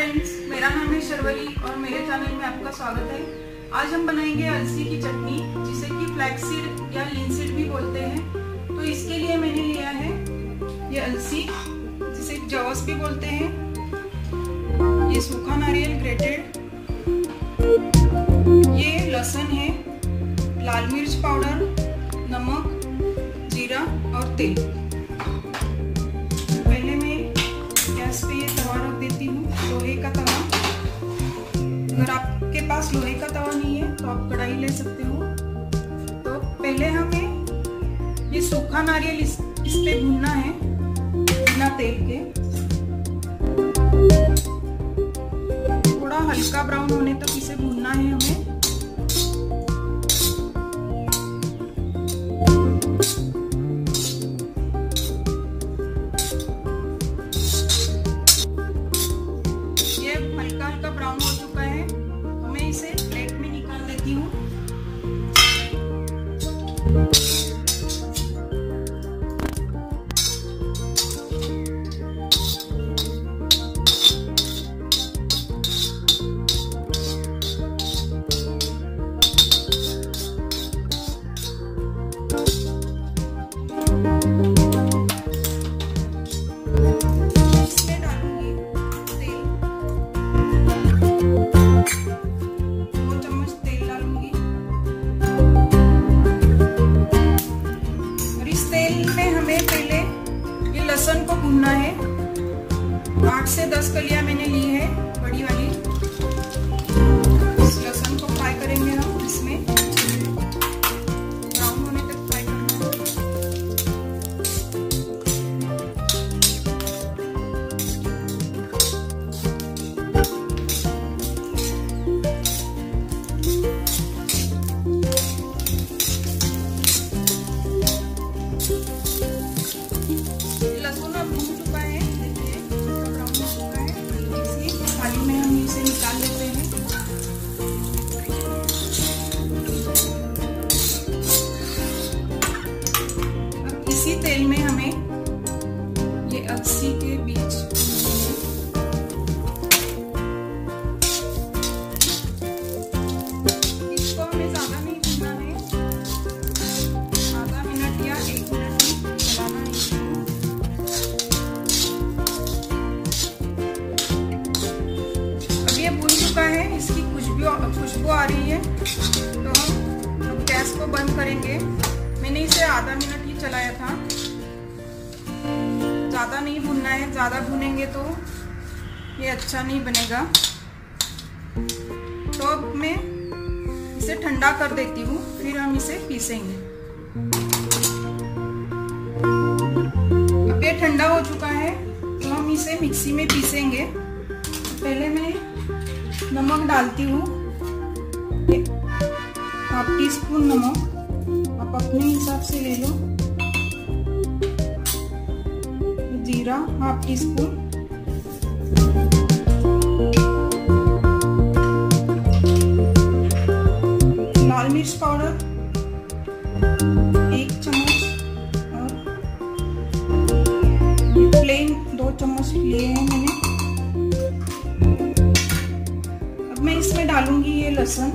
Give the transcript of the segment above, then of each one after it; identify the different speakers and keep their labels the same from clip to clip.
Speaker 1: Friends, मेरा नाम है शर्वरी और मेरे चैनल में आपका स्वागत है। आज हम बनाएंगे अलसी की चटनी, जिसे कि फ्लैक्सीड या लिनसीड भी बोलते हैं। तो इसके लिए मैंने लिया है ये अलसी, जिसे जवस भी बोलते हैं, ये सूखा नारियल ग्रेटेड, ये लहसुन है, लाल मिर्च पाउडर, नमक, जीरा और तेल। पहले मैं गैस पे ये तवा रख देती हूँ, लोहे का तवा। अगर आपके पास लोहे का तवा नहीं है तो आप कढ़ाई ले सकते हो। तो पहले हमें ये सूखा नारियल इस पे भूनना है बिना तेल के। थोड़ा हल्का ब्राउन होने तक इसे भूनना है हमें। हल्का ब्राउन हो चुका है तो मैं इसे प्लेट में निकाल देती हूँ। लहसुन को भूनना है। 8 से 10 कलियां मैंने ली है, बड़ी वाली। इस लहसुन को फ्राई करेंगे हम, इसमें ब्राउन होने तक फ्राई करना तेल में हमें ये अलसी के बीज इसको हमें ज्यादा नहीं भूनना है, आधा मिनट या 1 मिनट ही चलाना है इसको। अब ये भून चुका है, इसकी खुशबू आ रही है, तो हम गैस को बंद करेंगे। मैंने इसे आधा मिनट ही चलाया था, ज़्यादा नहीं भूनना है। ज़्यादा भूनेंगे तो ये अच्छा नहीं बनेगा। तो अब मैं इसे ठंडा कर देती हूँ, फिर हम इसे पीसेंगे। अब ये ठंडा हो चुका है तो हम इसे मिक्सी में पीसेंगे। पहले मैं नमक डालती हूँ, 1/2 टीस्पून नमक, आप अपने हिसाब से ले लो। जीरा 1/2 टीस्पून, लाल मिर्च पाउडर 1 चम्मच और प्लेन 2 चम्मच लिए हैं मैंने। अब मैं इसमें डालूंगी ये लहसुन,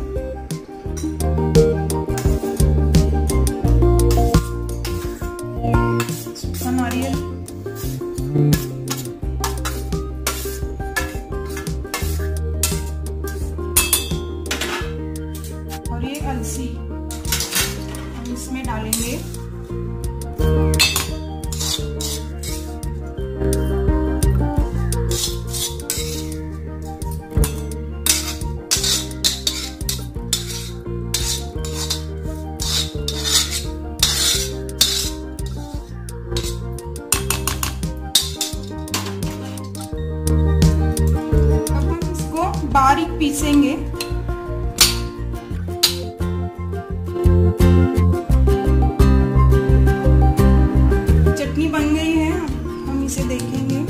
Speaker 1: सूखा नारियल, और ये अलसी हम इसमें डालेंगे। बारीक पीसेंगे। चटनी बन गई है, हम इसे देखेंगे।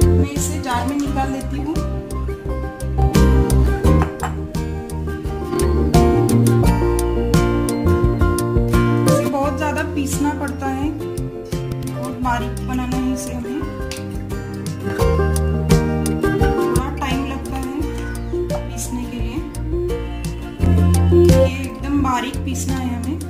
Speaker 1: मैं इसे जार में निकाल लेती हूँ। इसे बहुत ज्यादा पीसना पड़ता है और बारीक बनाना है इसे हमें। थोड़ा टाइम लगता है पीसने के लिए। ये एकदम बारीक पीसना है हमें।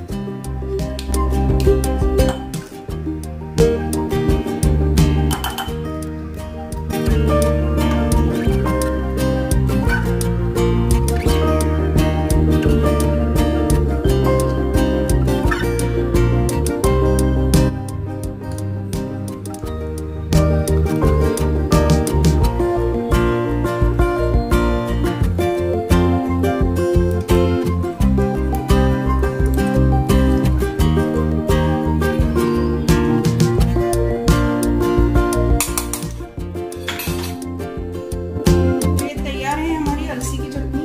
Speaker 1: अलसी की चटनी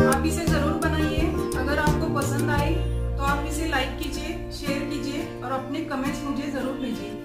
Speaker 1: आप इसे जरूर बनाइए। अगर आपको पसंद आए तो आप इसे लाइक कीजिए, शेयर कीजिए और अपने कमेंट्स मुझे जरूर भेजिए।